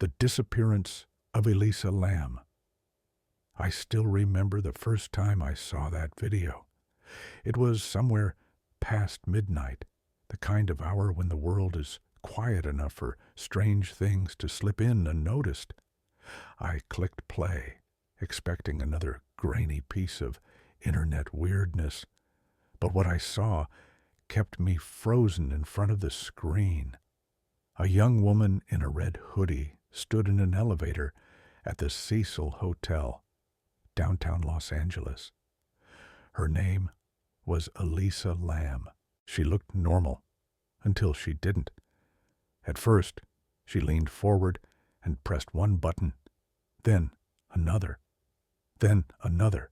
The Disappearance of Elisa Lam. I still remember the first time I saw that video. It was somewhere past midnight, the kind of hour when the world is quiet enough for strange things to slip in unnoticed. I clicked play, expecting another grainy piece of internet weirdness, but what I saw kept me frozen in front of the screen. A young woman in a red hoodie stood in an elevator at the Cecil Hotel, downtown Los Angeles. Her name was Elisa Lam. She looked normal until she didn't. At first, she leaned forward and pressed one button, then another, then another.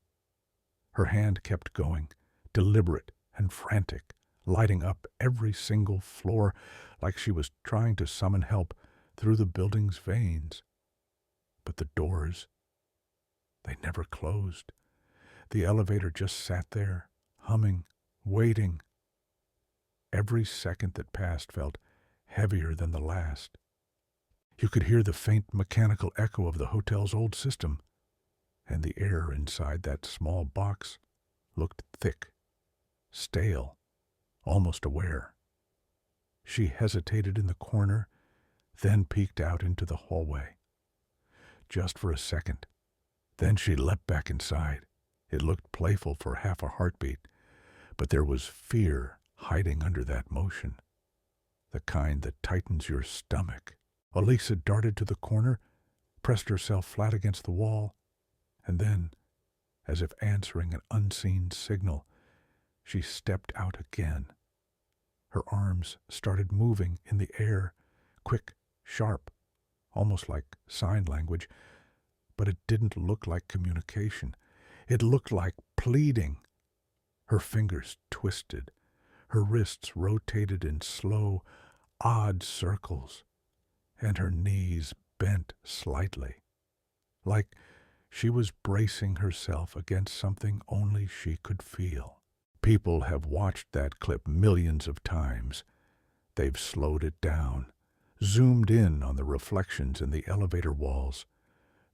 Her hand kept going, deliberate and frantic, lighting up every single floor like she was trying to summon help through the building's veins. But the doors, they never closed. The elevator just sat there, humming, waiting. Every second that passed felt heavier than the last. You could hear the faint mechanical echo of the hotel's old system, and the air inside that small box looked thick, stale, almost aware. She hesitated in the corner, then peeked out into the hallway. Just for a second. Then she leapt back inside. It looked playful for half a heartbeat, but there was fear hiding under that motion, the kind that tightens your stomach. Elisa darted to the corner, pressed herself flat against the wall, and then, as if answering an unseen signal, she stepped out again. Her arms started moving in the air, quick, sharp, almost like sign language, but it didn't look like communication. It looked like pleading. Her fingers twisted. Her wrists rotated in slow, odd circles, and her knees bent slightly, like she was bracing herself against something only she could feel. People have watched that clip millions of times. They've slowed it down, zoomed in on the reflections in the elevator walls,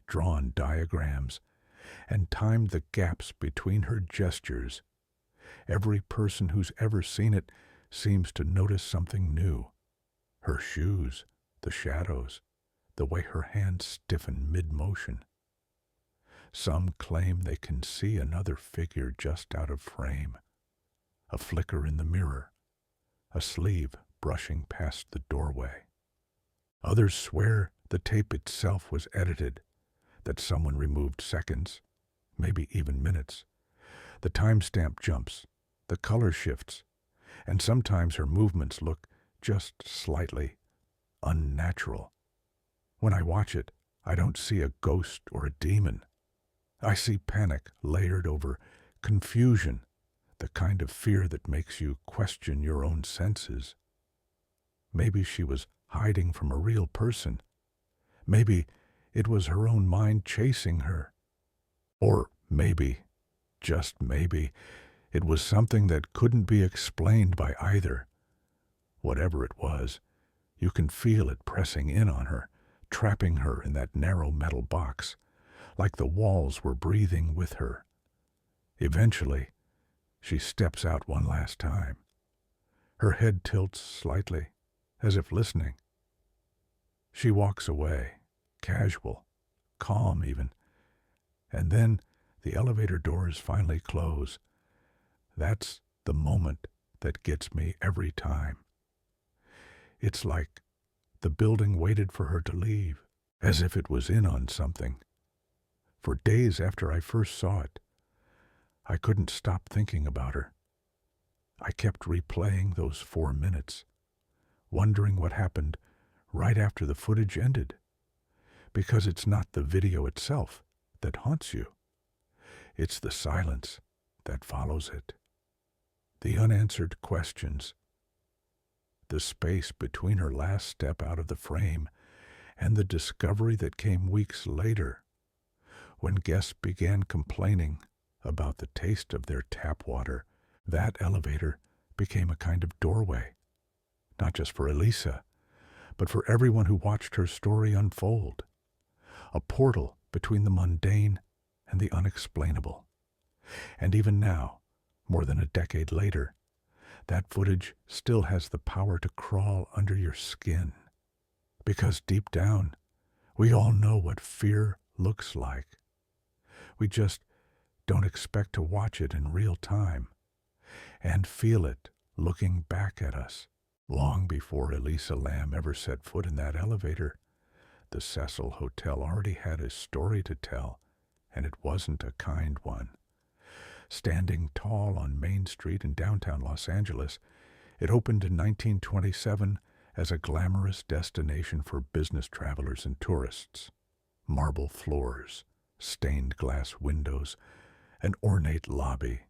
drawn diagrams, and timed the gaps between her gestures. Every person who's ever seen it seems to notice something new. Her shoes, the shadows, the way her hands stiffen mid-motion. Some claim they can see another figure just out of frame, a flicker in the mirror, a sleeve brushing past the doorway. Others swear the tape itself was edited, that someone removed seconds, maybe even minutes. The timestamp jumps, the color shifts, and sometimes her movements look just slightly unnatural. When I watch it, I don't see a ghost or a demon. I see panic layered over confusion, the kind of fear that makes you question your own senses. Maybe she was hiding from a real person. Maybe it was her own mind chasing her. Or maybe, just maybe, it was something that couldn't be explained by either. Whatever it was, you can feel it pressing in on her, trapping her in that narrow metal box, like the walls were breathing with her. Eventually, she steps out one last time. Her head tilts slightly, as if listening. She walks away, casual, calm even, and then the elevator doors finally close. That's the moment that gets me every time. It's like the building waited for her to leave, as if it was in on something. For days after I first saw it, I couldn't stop thinking about her. I kept replaying those 4 minutes, wondering what happened right after the footage ended. Because it's not the video itself that haunts you. It's the silence that follows it. The unanswered questions. The space between her last step out of the frame and the discovery that came weeks later, when guests began complaining about the taste of their tap water. That elevator became a kind of doorway, not just for Elisa, but for everyone who watched her story unfold. A portal between the mundane and the unexplainable. And even now, more than a decade later, that footage still has the power to crawl under your skin. Because deep down, we all know what fear looks like. We just don't expect to watch it in real time and feel it looking back at us. Long before Elisa Lam ever set foot in that elevator, the Cecil Hotel already had a story to tell, and it wasn't a kind one. Standing tall on Main Street in downtown Los Angeles, it opened in 1927 as a glamorous destination for business travelers and tourists. Marble floors, stained glass windows, an ornate lobby.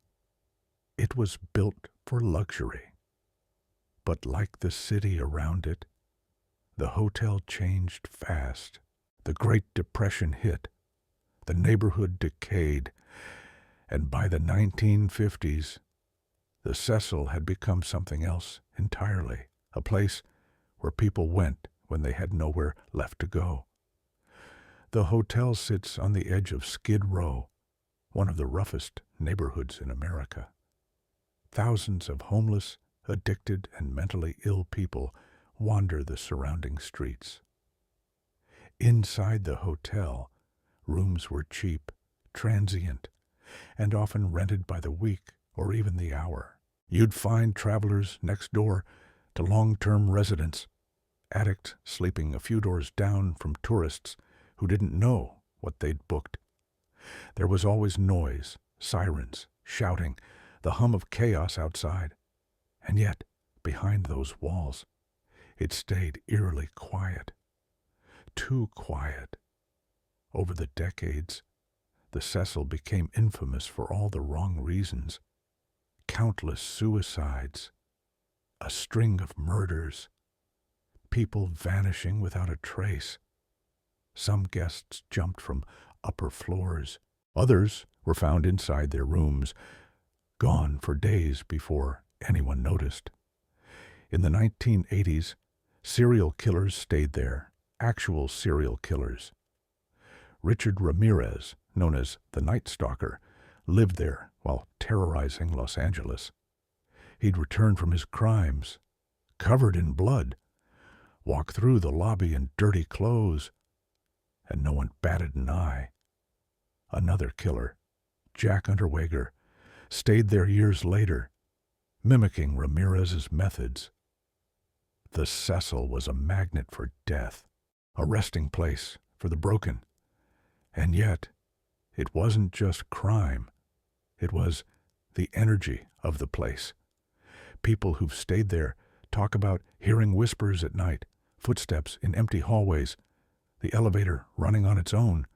It was built for luxury. But like the city around it, the hotel changed fast. The Great Depression hit. The neighborhood decayed. And by the 1950s, the Cecil had become something else entirely, a place where people went when they had nowhere left to go. The hotel sits on the edge of Skid Row, one of the roughest neighborhoods in America. Thousands of homeless, addicted, and mentally ill people wander the surrounding streets. Inside the hotel, rooms were cheap, transient, and often rented by the week or even the hour. You'd find travelers next door to long-term residents, addicts sleeping a few doors down from tourists who didn't know what they'd booked. There was always noise, sirens, shouting, the hum of chaos outside. And yet, behind those walls, it stayed eerily quiet. Too quiet. Over the decades, the Cecil became infamous for all the wrong reasons. Countless suicides, a string of murders, people vanishing without a trace. Some guests jumped from upper floors. Others were found inside their rooms, gone for days before anyone noticed. In the 1980s, serial killers stayed there, actual serial killers. Richard Ramirez, known as the Night Stalker, lived there while terrorizing Los Angeles. He'd return from his crimes, covered in blood, walk through the lobby in dirty clothes, and no one batted an eye. Another killer, Jack Unterweger, stayed there years later, mimicking Ramirez's methods. The Cecil was a magnet for death, a resting place for the broken. And yet, it wasn't just crime. It was the energy of the place. People who've stayed there talk about hearing whispers at night, footsteps in empty hallways, the elevator running on its own.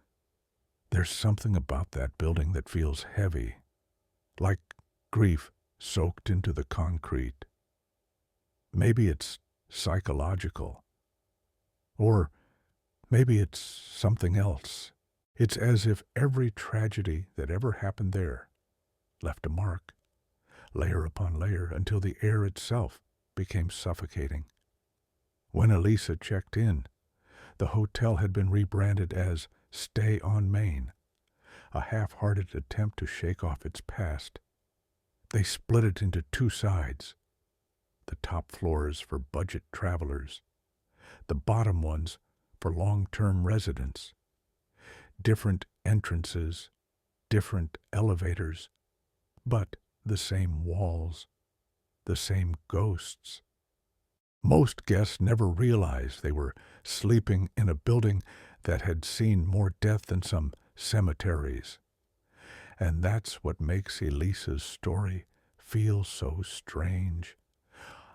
There's something about that building that feels heavy, like grief soaked into the concrete. Maybe it's psychological, or maybe it's something else. It's as if every tragedy that ever happened there left a mark, layer upon layer, until the air itself became suffocating. When Elisa checked in, the hotel had been rebranded as Stay on Main, a half-hearted attempt to shake off its past. They split it into two sides, the top floors for budget travelers, the bottom ones for long-term residents. Different entrances, different elevators, but the same walls, the same ghosts. Most guests never realized they were sleeping in a building that had seen more death than some cemeteries. And that's what makes Elisa's story feel so strange.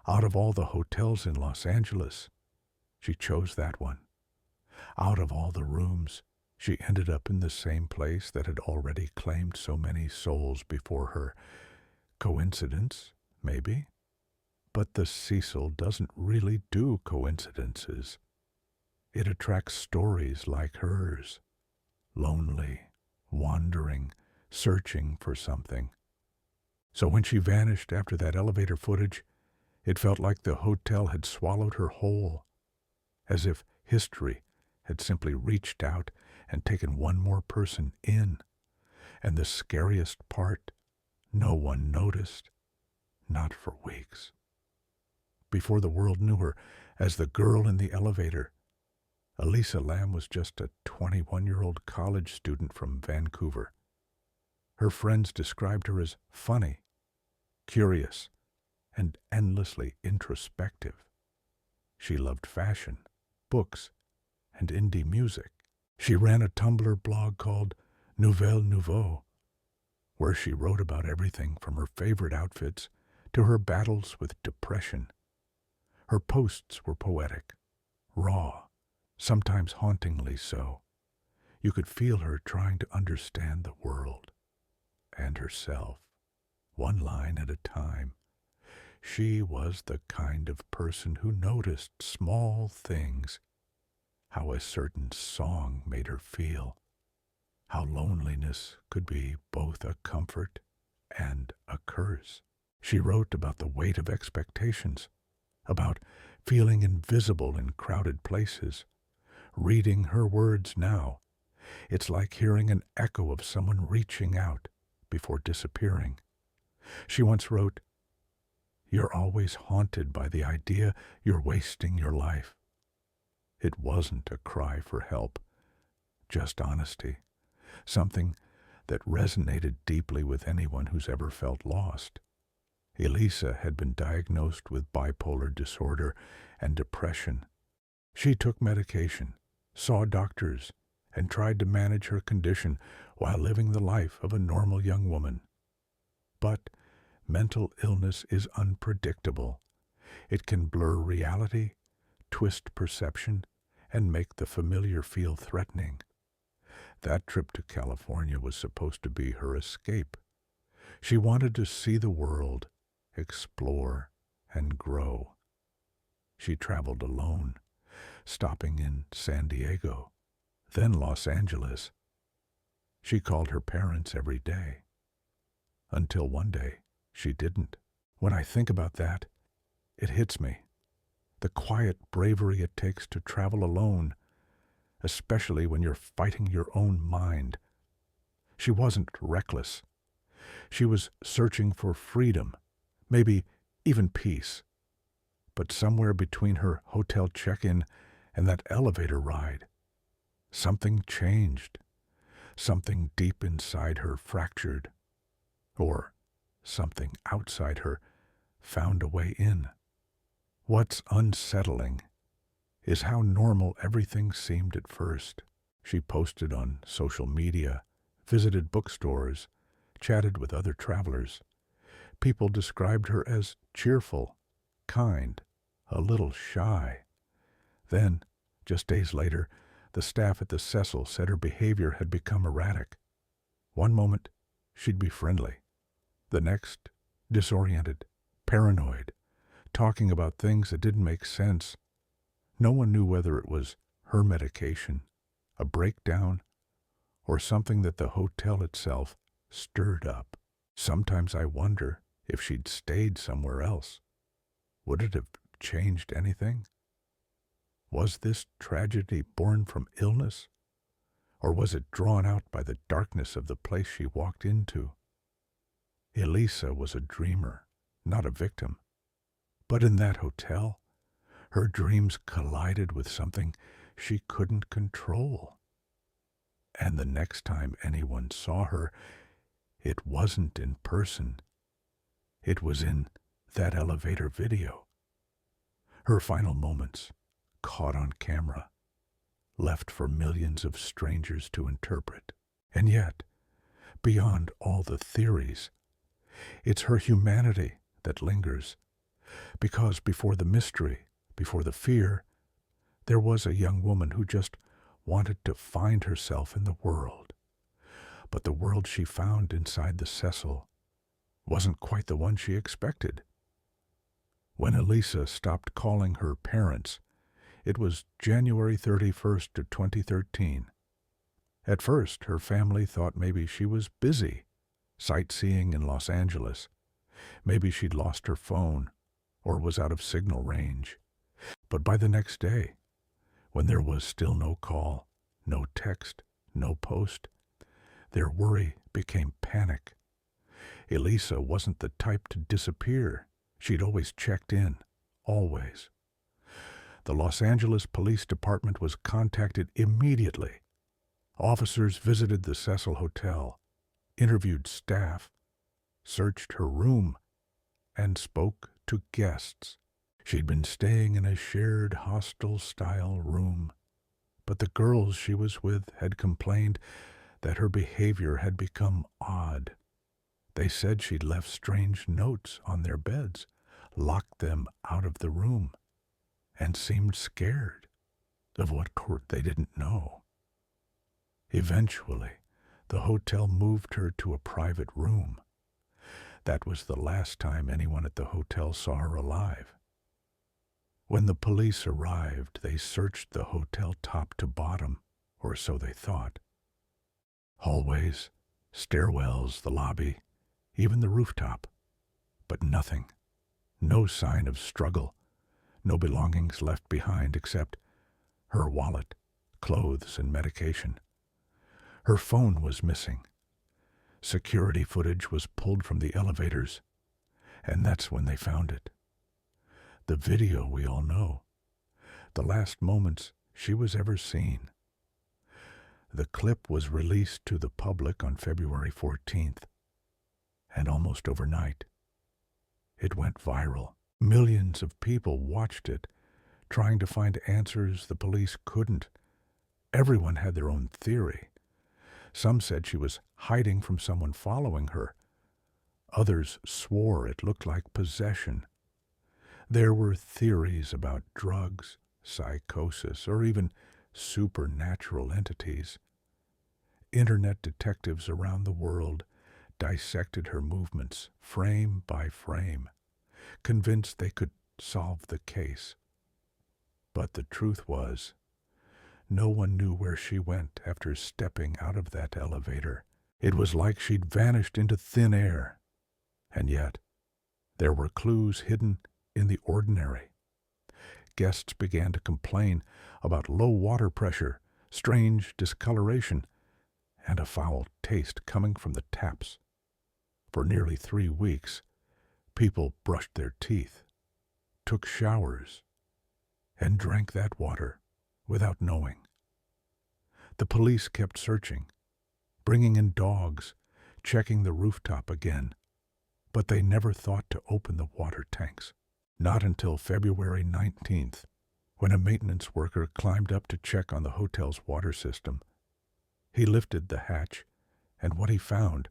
Out of all the hotels in Los Angeles, she chose that one. Out of all the rooms, she ended up in the same place that had already claimed so many souls before her. Coincidence? Maybe. But the Cecil doesn't really do coincidences. It attracts stories like hers. Lonely, wandering, searching for something. So when she vanished after that elevator footage, it felt like the hotel had swallowed her whole. as if history had simply reached out and taken one more person in. And the scariest part, no one noticed, not for weeks. Before the world knew her as the girl in the elevator, Elisa Lam was just a 21-year-old college student from Vancouver. Her friends described her as funny, curious, and endlessly introspective. She loved fashion, books, and indie music. She ran a Tumblr blog called Nouvelle Nouveau, where she wrote about everything from her favorite outfits to her battles with depression. Her posts were poetic, raw, sometimes hauntingly so. You could feel her trying to understand the world and herself, one line at a time. She was the kind of person who noticed small things, how a certain song made her feel, how loneliness could be both a comfort and a curse. She wrote about the weight of expectations, about feeling invisible in crowded places. Reading her words now, it's like hearing an echo of someone reaching out before disappearing. She once wrote, "You're always haunted by the idea you're wasting your life." It wasn't a cry for help, just honesty, something that resonated deeply with anyone who's ever felt lost. Elisa had been diagnosed with bipolar disorder and depression. She took medication, saw doctors, and tried to manage her condition while living the life of a normal young woman. But mental illness is unpredictable. It can blur reality, twist perception, and make the familiar feel threatening. That trip to California was supposed to be her escape. She wanted to see the world, explore, and grow. She traveled alone, stopping in San Diego, then Los Angeles. She called her parents every day. Until one day, she didn't. When I think about that, it hits me. The quiet bravery it takes to travel alone, especially when you're fighting your own mind. She wasn't reckless. She was searching for freedom, maybe even peace. But somewhere between her hotel check-in and that elevator ride, something changed. Something deep inside her fractured. Or something outside her found a way in. What's unsettling is how normal everything seemed at first. She posted on social media, visited bookstores, chatted with other travelers. People described her as cheerful, kind, a little shy. Then, just days later, the staff at the Cecil said her behavior had become erratic. One moment, she'd be friendly. The next, disoriented, paranoid, talking about things that didn't make sense. No one knew whether it was her medication, a breakdown, or something that the hotel itself stirred up. Sometimes I wonder if she'd stayed somewhere else. Would it have changed anything? Was this tragedy born from illness, or was it drawn out by the darkness of the place she walked into? Elisa was a dreamer, not a victim. But in that hotel, her dreams collided with something she couldn't control. And the next time anyone saw her, it wasn't in person. It was in that elevator video. Her final moments, caught on camera, left for millions of strangers to interpret. And yet, beyond all the theories, it's her humanity that lingers. Because before the mystery, before the fear, there was a young woman who just wanted to find herself in the world. But the world she found inside the Cecil wasn't quite the one she expected. When Elisa stopped calling her parents, it was January 31st of 2013. At first, her family thought maybe she was busy, sightseeing in Los Angeles. Maybe she'd lost her phone or was out of signal range. But by the next day, When there was still no call, no text, no post, their worry became panic. Elisa wasn't the type to disappear. She'd always checked in, always. The Los Angeles Police Department was contacted immediately. Officers visited the Cecil Hotel, interviewed staff, searched her room, and spoke to guests. She'd been staying in a shared hostel-style room, but the girls she was with had complained that her behavior had become odd. They said she'd left strange notes on their beds, locked them out of the room, and seemed scared of what they didn't know. Eventually, the hotel moved her to a private room. That was the last time anyone at the hotel saw her alive. When the police arrived, they searched the hotel top to bottom, or so they thought. Hallways, stairwells, the lobby, even the rooftop. But nothing. No sign of struggle. No belongings left behind except her wallet, clothes, and medication. Her phone was missing. Security footage was pulled from the elevators, and that's when they found it. The video we all know. The last moments she was ever seen. The clip was released to the public on February 14th, and almost overnight, it went viral. Millions of people watched it, trying to find answers the police couldn't. Everyone had their own theory. Some said she was hiding from someone following her. Others swore it looked like possession. There were theories about drugs, psychosis, or even supernatural entities. Internet detectives around the world dissected her movements frame by frame, convinced they could solve the case. But the truth was, no one knew where she went after stepping out of that elevator. It was like she'd vanished into thin air. And yet, there were clues hidden in the ordinary. Guests began to complain about low water pressure, strange discoloration, and a foul taste coming from the taps. For nearly 3 weeks, people brushed their teeth, took showers, and drank that water without knowing. The police kept searching, bringing in dogs, checking the rooftop again, but they never thought to open the water tanks. Not until February 19th, when a maintenance worker climbed up to check on the hotel's water system. He lifted the hatch, and what he found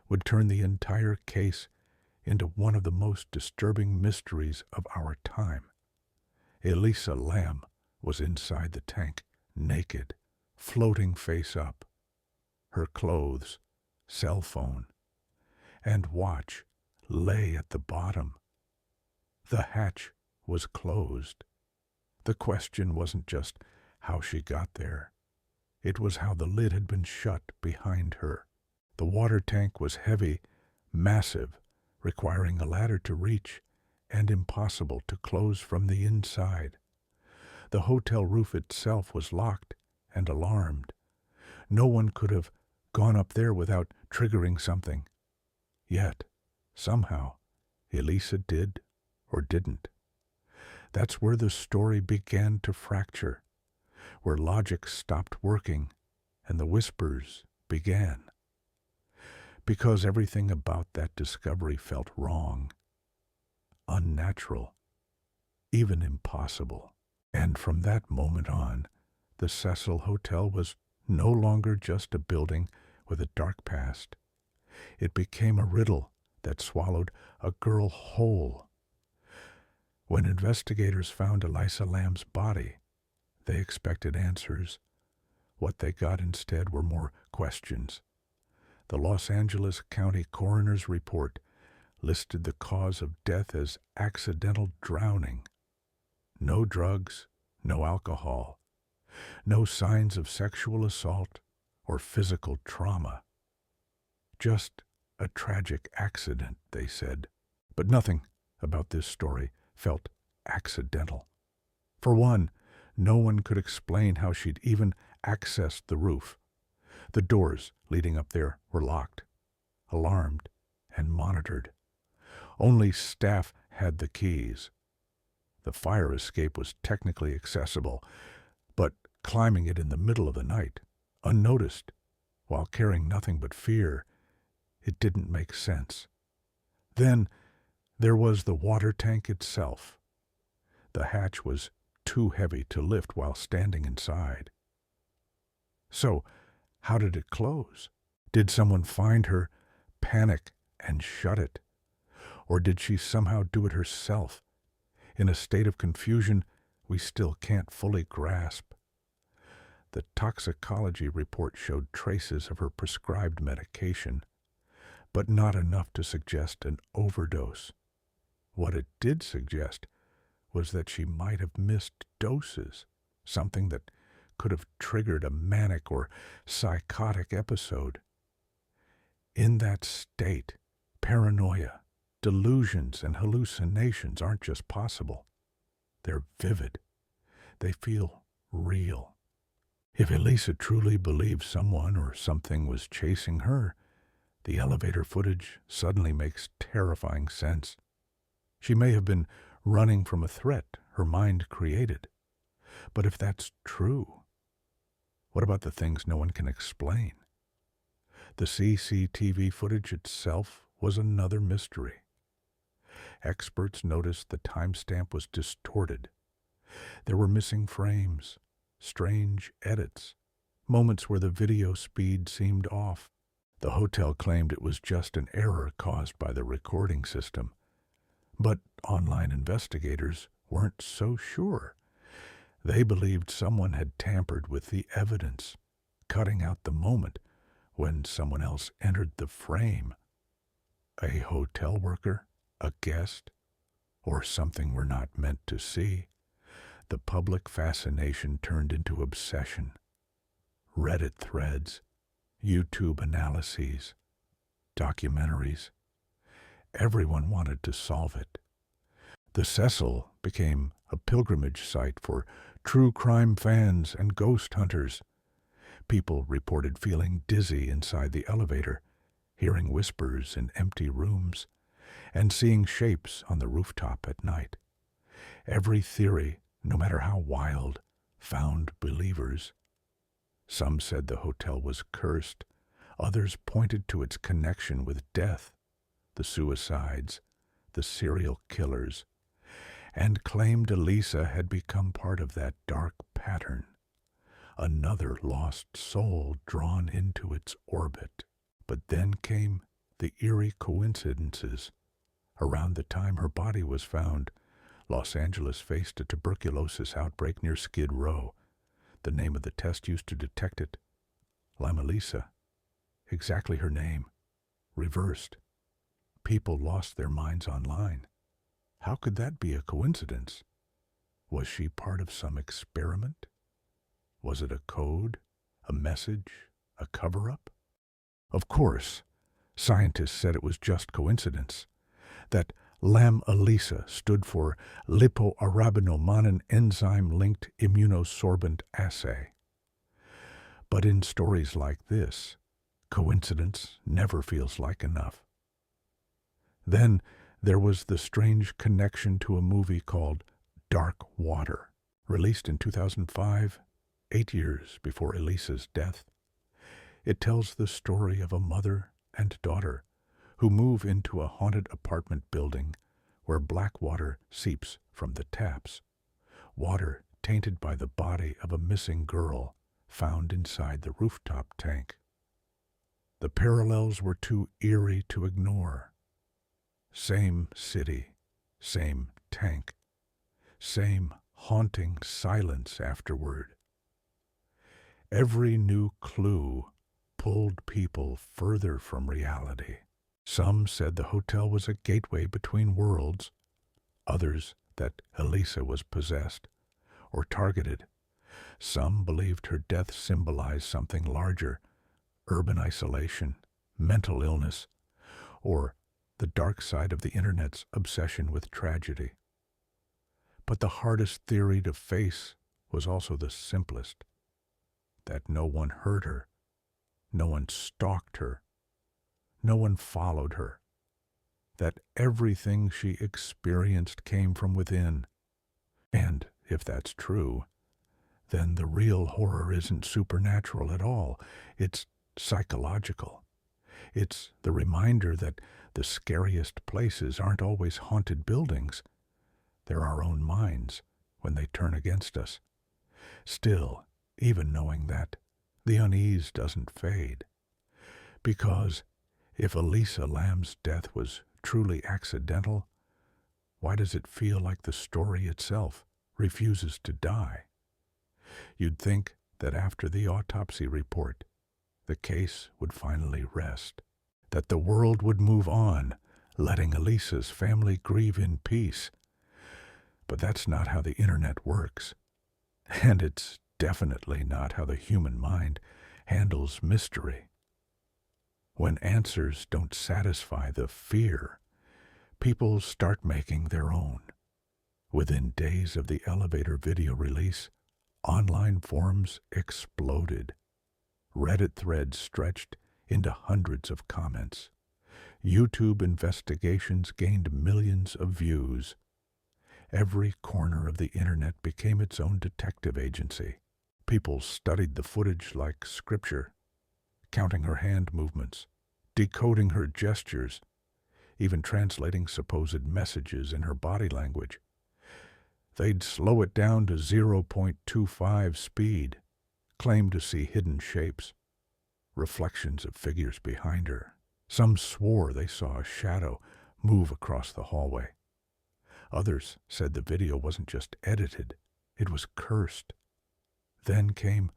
would turn the entire case into one of the most disturbing mysteries of our time. Elisa Lam was inside the tank, naked, floating face up. Her clothes, cell phone, and watch lay at the bottom. The hatch was closed. The question wasn't just how she got there. It was how the lid had been shut behind her. The water tank was heavy, massive, requiring a ladder to reach, and impossible to close from the inside. The hotel roof itself was locked and alarmed. No one could have gone up there without triggering something. Yet, somehow, Elisa did or didn't. That's where the story began to fracture, where logic stopped working and the whispers began. Because everything about that discovery felt wrong, unnatural, even impossible. And from that moment on, the Cecil Hotel was no longer just a building with a dark past. It became a riddle that swallowed a girl whole. When investigators found Elisa Lam's body, they expected answers. What they got instead were more questions. The Los Angeles County Coroner's report listed the cause of death as accidental drowning. No drugs, no alcohol, no signs of sexual assault or physical trauma. Just a tragic accident, they said. But nothing about this story felt accidental. For one, No one could explain how she'd even accessed the roof. The doors leading up there were locked, alarmed, and monitored. Only staff had the keys. The fire escape was technically accessible, but climbing it in the middle of the night, unnoticed, while carrying nothing but fear, it didn't make sense. Then there was the water tank itself. The hatch was too heavy to lift while standing inside. So, how did it close? Did someone find her, panic, and shut it? Or did she somehow do it herself, in a state of confusion we still can't fully grasp? The toxicology report showed traces of her prescribed medication, but not enough to suggest an overdose. What it did suggest was that she might have missed doses, something that could have triggered a manic or psychotic episode. In that state, paranoia, delusions, and hallucinations aren't just possible. They're vivid. They feel real. If Elisa truly believed someone or something was chasing her, the elevator footage suddenly makes terrifying sense. She may have been running from a threat her mind created. But if that's true, what about the things no one can explain? The CCTV footage itself was another mystery. Experts noticed the timestamp was distorted. There were missing frames, strange edits, moments where the video speed seemed off. The hotel claimed it was just an error caused by the recording system. But online investigators weren't so sure. They believed someone had tampered with the evidence, cutting out the moment when someone else entered the frame. A hotel worker, a guest, or something we're not meant to see. The public fascination turned into obsession. Reddit threads, YouTube analyses, documentaries. Everyone wanted to solve it. The Cecil became a pilgrimage site for true crime fans and ghost hunters. People reported feeling dizzy inside the elevator, hearing whispers in empty rooms, and seeing shapes on the rooftop at night. Every theory, no matter how wild, found believers. Some said the hotel was cursed. Others pointed to its connection with death, the suicides, the serial killers, and claimed Elisa had become part of that dark pattern, another lost soul drawn into its orbit. But then came the eerie coincidences. Around the time her body was found, Los Angeles faced a tuberculosis outbreak near Skid Row. The name of the test used to detect it, Lam Elisa. Exactly her name, reversed. People lost their minds online. How could that be a coincidence? Was she part of some experiment? Was it a code, a message, a cover-up? Of course, scientists said it was just coincidence, that Lam Elisa stood for lipoarabinomannan enzyme-linked immunosorbent assay. But in stories like this, coincidence never feels like enough. Then there was the strange connection to a movie called Dark Water, released in 2005, 8 years before Elisa's death. It tells the story of a mother and daughter who move into a haunted apartment building where black water seeps from the taps, water tainted by the body of a missing girl found inside the rooftop tank. The parallels were too eerie to ignore. Same city, same tank, same haunting silence afterward. Every new clue pulled people further from reality. Some said the hotel was a gateway between worlds, others that Elisa was possessed or targeted. Some believed her death symbolized something larger, urban isolation, mental illness, or the dark side of the Internet's obsession with tragedy. But the hardest theory to face was also the simplest, that no one hurt her, no one stalked her, no one followed her, that everything she experienced came from within. And if that's true, then the real horror isn't supernatural at all. It's psychological. It's the reminder that the scariest places aren't always haunted buildings. They're our own minds when they turn against us. Still, even knowing that, the unease doesn't fade. Because if Elisa Lam's death was truly accidental, why does it feel like the story itself refuses to die? You'd think that after the autopsy report, the case would finally rest, that the world would move on, letting Elisa's family grieve in peace. But that's not how the internet works. And it's definitely not how the human mind handles mystery. When answers don't satisfy the fear, people start making their own. Within days of the elevator video release, online forums exploded. Reddit threads stretched into hundreds of comments. YouTube investigations gained millions of views. Every corner of the internet became its own detective agency. People studied the footage like scripture, counting her hand movements, decoding her gestures, even translating supposed messages in her body language. They'd slow it down to 0.25 speed, claim to see hidden shapes, reflections of figures behind her. Some swore they saw a shadow move across the hallway. Others said the video wasn't just edited, it was cursed. Then came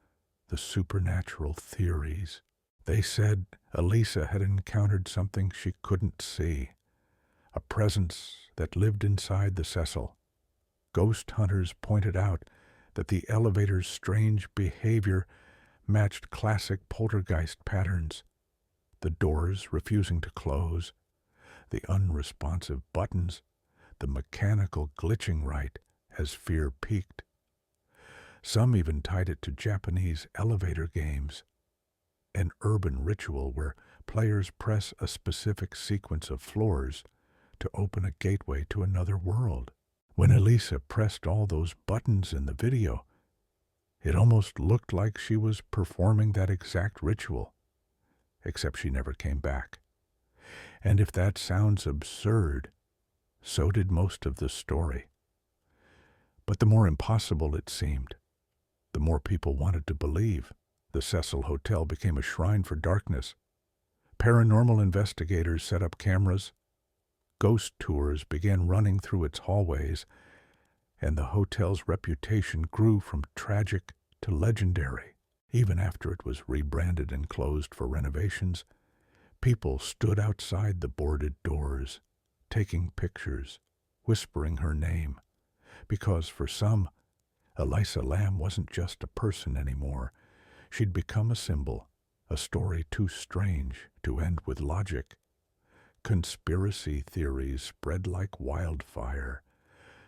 the supernatural theories. They said Elisa had encountered something she couldn't see, a presence that lived inside the Cecil. Ghost hunters pointed out that the elevator's strange behavior matched classic poltergeist patterns, the doors refusing to close, the unresponsive buttons, the mechanical glitching right as fear peaked. Some even tied it to Japanese elevator games, an urban ritual where players press a specific sequence of floors to open a gateway to another world. When Elisa pressed all those buttons in the video, it almost looked like she was performing that exact ritual, except she never came back. And if that sounds absurd, so did most of the story. But the more impossible it seemed, the more people wanted to believe. The Cecil Hotel became a shrine for darkness. Paranormal investigators set up cameras. Ghost tours began running through its hallways, and the hotel's reputation grew from tragic to legendary. Even after it was rebranded and closed for renovations, people stood outside the boarded doors, taking pictures, whispering her name, because for some, Elisa Lam wasn't just a person anymore. She'd become a symbol, a story too strange to end with logic. Conspiracy theories spread like wildfire.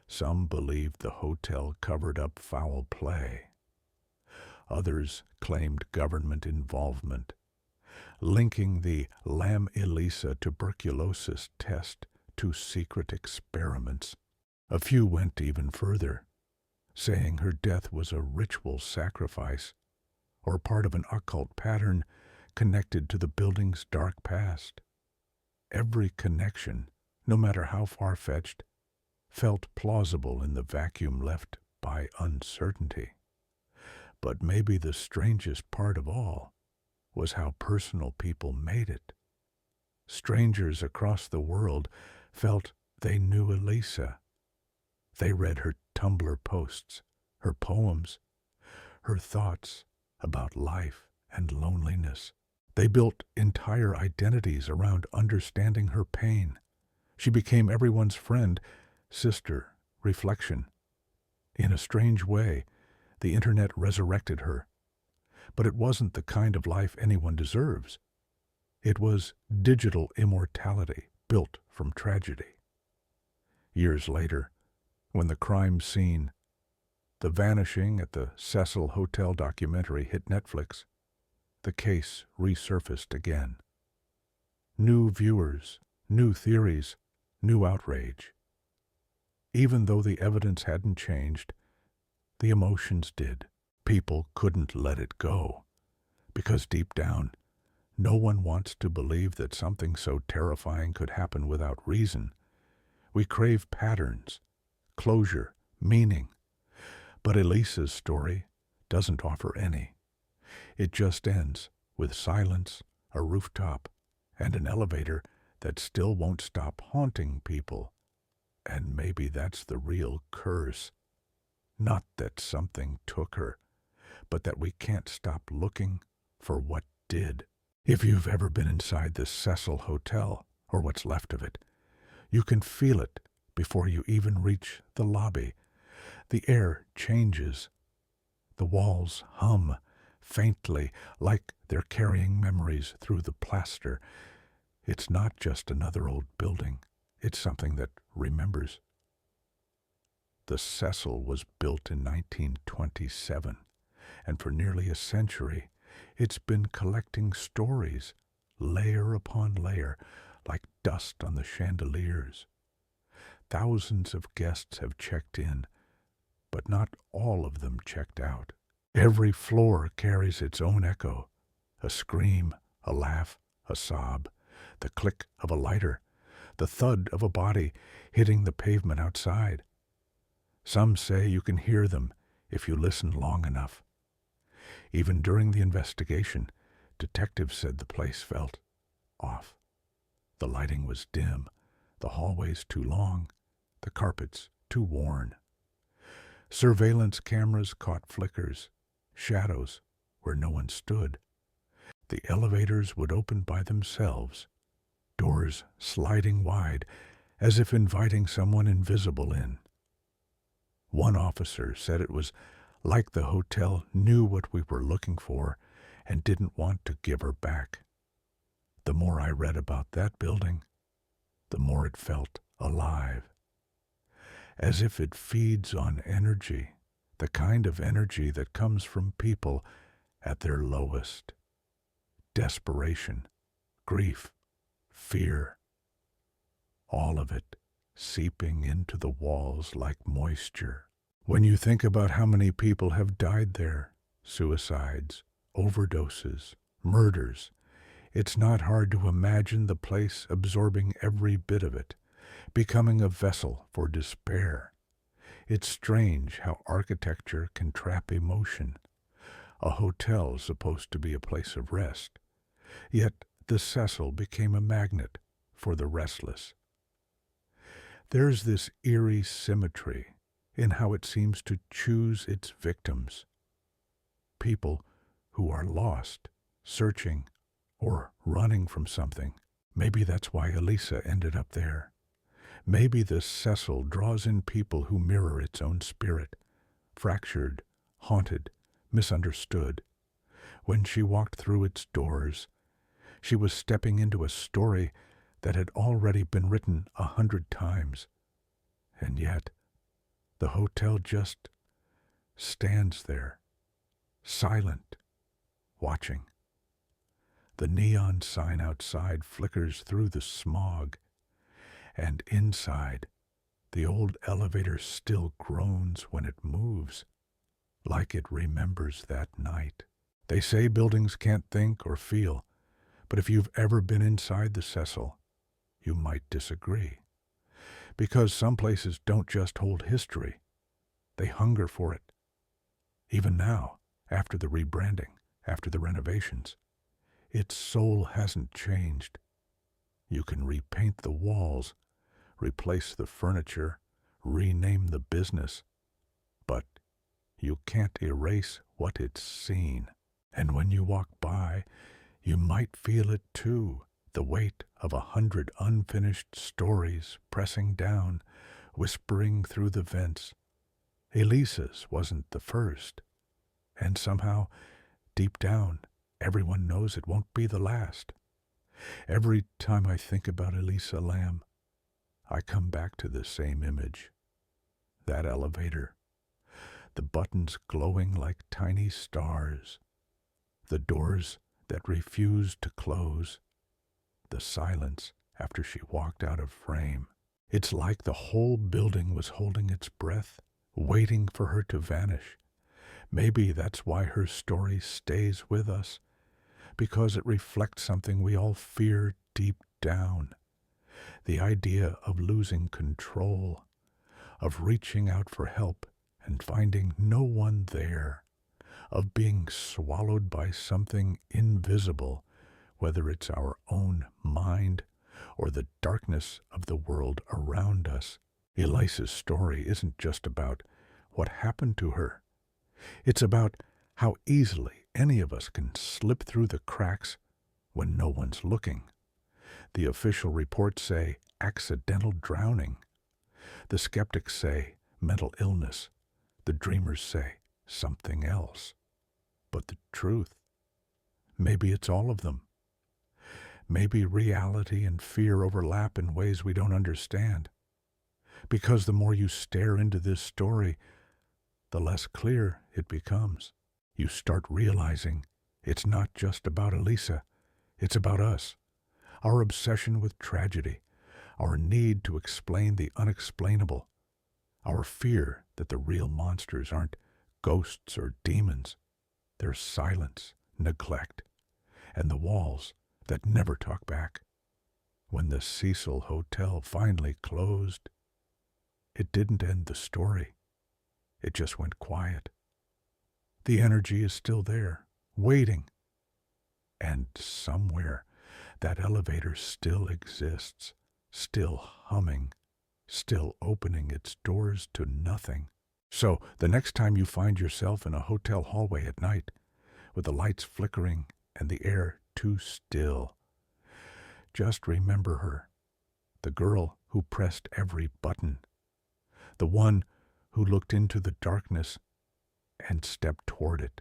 Some believed the hotel covered up foul play. Others claimed government involvement, linking the Lam-Elisa tuberculosis test to secret experiments. A few went even further, saying her death was a ritual sacrifice or part of an occult pattern connected to the building's dark past. Every connection, no matter how far-fetched, felt plausible in the vacuum left by uncertainty. But maybe the strangest part of all was how personal people made it. Strangers across the world felt they knew Elisa. They read her Tumblr posts, her poems, her thoughts about life and loneliness. They built entire identities around understanding her pain. She became everyone's friend, sister, reflection. In a strange way, the internet resurrected her. But it wasn't the kind of life anyone deserves. It was digital immortality built from tragedy. Years later, when the crime scene The vanishing at the Cecil Hotel documentary hit Netflix. The case resurfaced again. New viewers, new theories, new outrage. Even though the evidence hadn't changed, the emotions did. People couldn't let it go, because deep down, no one wants to believe that something so terrifying could happen without reason. We crave patterns, closure, meaning. But Elisa's story doesn't offer any. It just ends with silence, a rooftop, and an elevator that still won't stop haunting people. And maybe that's the real curse. Not that something took her, but that we can't stop looking for what did. If you've ever been inside the Cecil Hotel, or what's left of it, you can feel it before you even reach the lobby. The air changes. The walls hum faintly, like they're carrying memories through the plaster. It's not just another old building. It's something that remembers. The Cecil was built in 1927, and for nearly a century, it's been collecting stories, layer upon layer, like dust on the chandeliers. Thousands of guests have checked in, but not all of them checked out. Every floor carries its own echo, a scream, a laugh, a sob, the click of a lighter, the thud of a body hitting the pavement outside. Some say you can hear them if you listen long enough. Even during the investigation, detectives said the place felt off. The lighting was dim, the hallways too long, the carpets too worn. Surveillance cameras caught flickers, shadows where no one stood. The elevators would open by themselves, doors sliding wide as if inviting someone invisible in. One officer said it was like the hotel knew what we were looking for and didn't want to give her back. The more I read about that building, the more it felt alive. As if it feeds on energy, the kind of energy that comes from people at their lowest. Desperation, grief, fear, all of it seeping into the walls like moisture. When you think about how many people have died there, suicides, overdoses, murders, it's not hard to imagine the place absorbing every bit of it, becoming a vessel for despair. It's strange how architecture can trap emotion. A hotel is supposed to be a place of rest, yet the Cecil became a magnet for the restless. There's this eerie symmetry in how it seems to choose its victims. People who are lost, searching, or running from something. Maybe that's why Elisa ended up there. Maybe the Cecil draws in people who mirror its own spirit, fractured, haunted, misunderstood. When she walked through its doors, she was stepping into a story that had already been written 100 times. And yet, the hotel just stands there, silent, watching. The neon sign outside flickers through the smog, and inside, the old elevator still groans when it moves, like it remembers that night. They say buildings can't think or feel, but if you've ever been inside the Cecil, you might disagree. Because some places don't just hold history, they hunger for it. Even now, after the rebranding, after the renovations, its soul hasn't changed. You can repaint the walls, replace the furniture, rename the business, but you can't erase what it's seen. And when you walk by, you might feel it too, the weight of 100 unfinished stories pressing down, whispering through the vents. Elisa's wasn't the first, and somehow, deep down, everyone knows it won't be the last. Every time I think about Elisa Lam, I come back to the same image. That elevator. the buttons glowing like tiny stars, the doors that refused to close, the silence after she walked out of frame. It's like the whole building was holding its breath, waiting for her to vanish. Maybe that's why her story stays with us, because it reflects something we all fear deep down. The idea of losing control, of reaching out for help and finding no one there, of being swallowed by something invisible, whether it's our own mind or the darkness of the world around us. Elisa's story isn't just about what happened to her. It's about how easily any of us can slip through the cracks when no one's looking. The official reports say accidental drowning. The skeptics say mental illness. The dreamers say something else. But the truth, maybe it's all of them. Maybe reality and fear overlap in ways we don't understand. Because the more you stare into this story, the less clear it becomes. You start realizing it's not just about Elisa, it's about us. Our obsession with tragedy, our need to explain the unexplainable, our fear that the real monsters aren't ghosts or demons. They're silence, neglect, and the walls that never talk back. When the Cecil Hotel finally closed, it didn't end the story. It just went quiet. The energy is still there, waiting. And somewhere, that elevator still exists, still humming, still opening its doors to nothing. So, the next time you find yourself in a hotel hallway at night, with the lights flickering and the air too still, just remember her, the girl who pressed every button, the one who looked into the darkness and stepped toward it.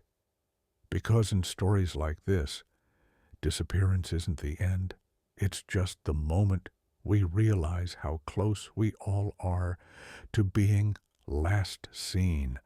Because in stories like this, disappearance isn't the end. It's just the moment we realize how close we all are to being last seen